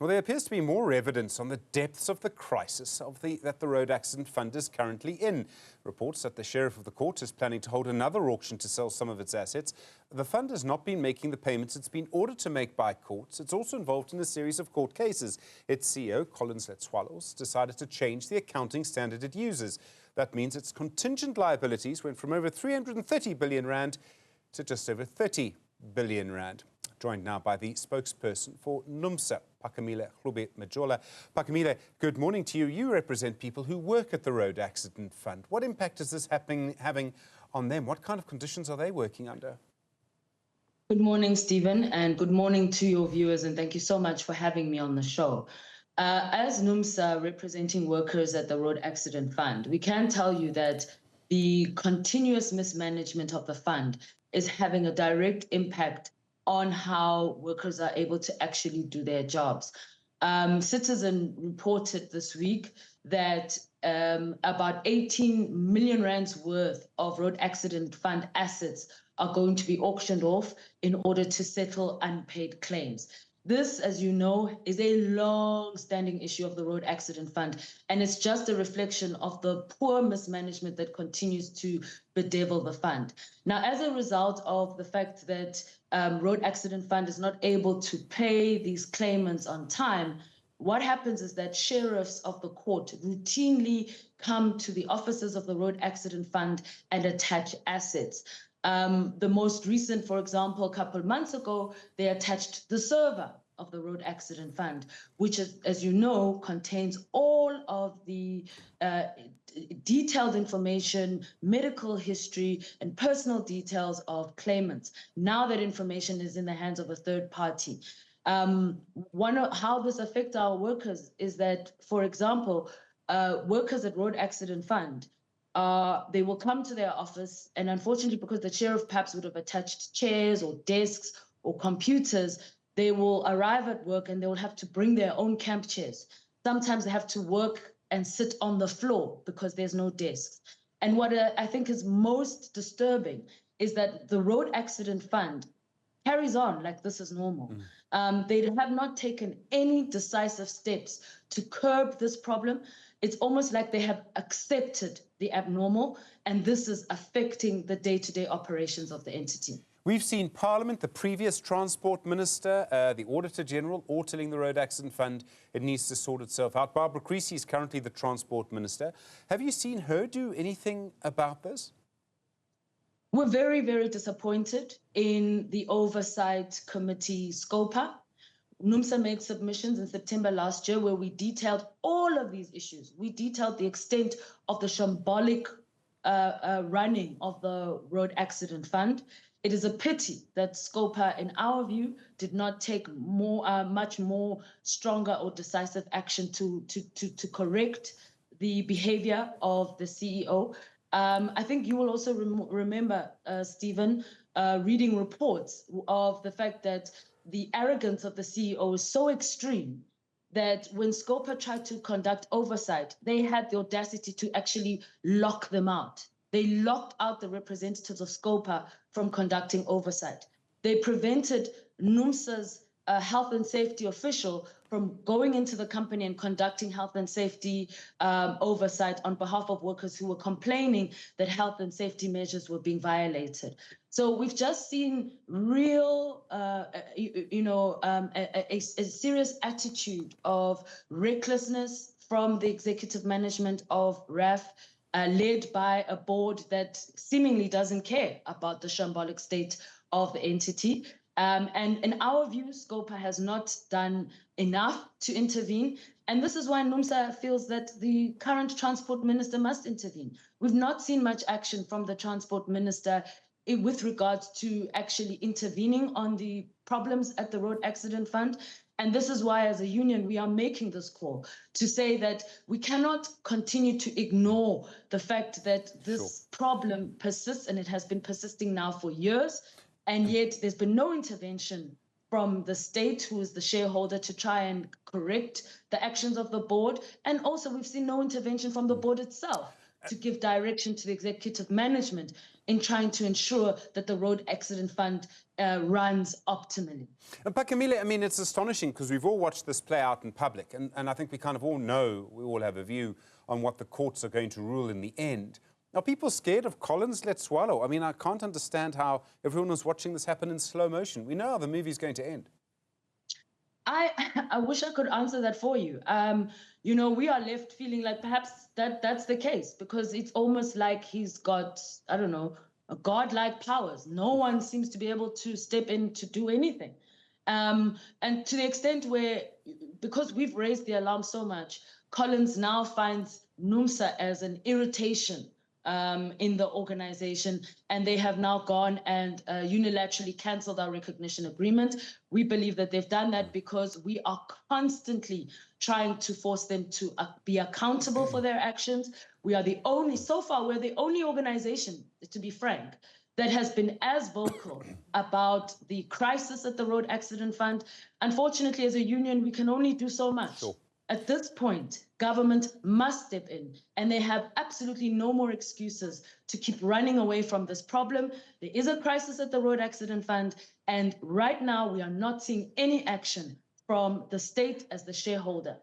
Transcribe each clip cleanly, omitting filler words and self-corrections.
Well, there appears to be more evidence on the depths of the crisis that the Road Accident Fund is currently in. Reports that the Sheriff of the Court is planning to hold another auction to sell some of its assets. The fund has not been making the payments it's been ordered to make by courts. It's also involved in a series of court cases. Its CEO, Collins Letswalo, decided to change the accounting standard it uses. That means its contingent liabilities went from over 330 billion rand to just over 30 billion rand. Joined now by the spokesperson for NUMSA, Phakamile Hlubi-Majola. Phakamile, good morning to you. You represent people who work at the Road Accident Fund. What impact is this having on them? What kind of conditions are they working under? Good morning, Stephen, and good morning to your viewers, and thank you so much for having me on the show. As NUMSA representing workers at the Road Accident Fund, we can tell you that the continuous mismanagement of the fund is having a direct impact on how workers are able to actually do their jobs. Citizen reported this week that about 18 million rands worth of Road Accident Fund assets are going to be auctioned off in order to settle unpaid claims. This, as you know, is a long-standing issue of the Road Accident Fund, and it's just a reflection of the poor mismanagement that continues to bedevil the fund. Now, as a result of the fact that Road Accident Fund is not able to pay these claimants on time, what happens is that sheriffs of the court routinely come to the offices of the Road Accident Fund and attach assets. The most recent, for example, a couple of months ago, they attached the server of the Road Accident Fund, which, as you know, contains all of the detailed information, medical history, and personal details of claimants. Now that information is in the hands of a third party. How this affects our workers is that, for example, workers at Road Accident Fund, they will come to their office, and unfortunately, because the sheriff perhaps would have attached chairs or desks or computers, they will arrive at work and they will have to bring their own camp chairs. Sometimes they have to work and sit on the floor because there's no desks. And what I think is most disturbing is that the Road Accident Fund carries on like this is normal. They have not taken any decisive steps to curb this problem. It's almost like they have accepted the abnormal, and this is affecting the day-to-day operations of the entity. We've seen Parliament, the previous Transport Minister, the Auditor General, all telling the Road Accident Fund it needs to sort itself out. Barbara Creasy is currently the Transport Minister. Have you seen her do anything about this? We're very, very disappointed in the Oversight Committee SCOPA. NUMSA made submissions in September last year where we detailed all of these issues. We detailed the extent of the shambolic running of the Road Accident Fund. It is a pity that SCOPA, in our view, did not take much more stronger or decisive action to correct the behavior of the CEO. I think you will also remember, Stephen, reading reports of the fact that the arrogance of the CEO is so extreme that when SCOPA tried to conduct oversight, they had the audacity to actually lock them out. They locked out the representatives of SCOPA from conducting oversight. They prevented NUMSA's health and safety official from going into the company and conducting health and safety oversight on behalf of workers who were complaining that health and safety measures were being violated. So we've just seen real, a serious attitude of recklessness from the executive management of RAF, led by a board that seemingly doesn't care about the shambolic state of the entity. And in our view, SCOPA has not done enough to intervene. And this is why NUMSA feels that the current Transport Minister must intervene. We've not seen much action from the Transport Minister with regards to actually intervening on the problems at the Road Accident Fund. And this is why, as a union, we are making this call to say that we cannot continue to ignore the fact that this problem persists, and it has been persisting now for years. And yet there's been no intervention from the state, who is the shareholder, to try and correct the actions of the board. And also we've seen no intervention from the board itself to give direction to the executive management in trying to ensure that the Road Accident Fund runs optimally. And Phakamile, I mean, it's astonishing because we've all watched this play out in public, and I think we kind of all know, we all have a view on what the courts are going to rule in the end. Are people scared of Collins Let Swallow? I mean, I can't understand how everyone was watching this happen in slow motion. We know how the movie's going to end. I wish I could answer that for you. You know, we are left feeling like perhaps that's the case, because it's almost like he's got, I don't know, a godlike powers. No one seems to be able to step in to do anything. And to the extent where, because we've raised the alarm so much, Collins now finds NUMSA as an irritation in the organization, and they have now gone and unilaterally cancelled our recognition agreement. We believe that they've done that because we are constantly trying to force them to be accountable for their actions. We are the only, so far, we're the only organization, to be frank, that has been as vocal about the crisis at the Road Accident Fund. Unfortunately, as a union, we can only do so much. Sure. At this point, government must step in, and they have absolutely no more excuses to keep running away from this problem. There is a crisis at the Road Accident Fund, and right now we are not seeing any action from the state as the shareholder.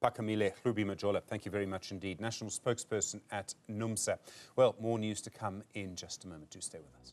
Phakamile Hlubi-Majola, thank you very much indeed. National spokesperson at NUMSA. Well, more news to come in just a moment. Do stay with us.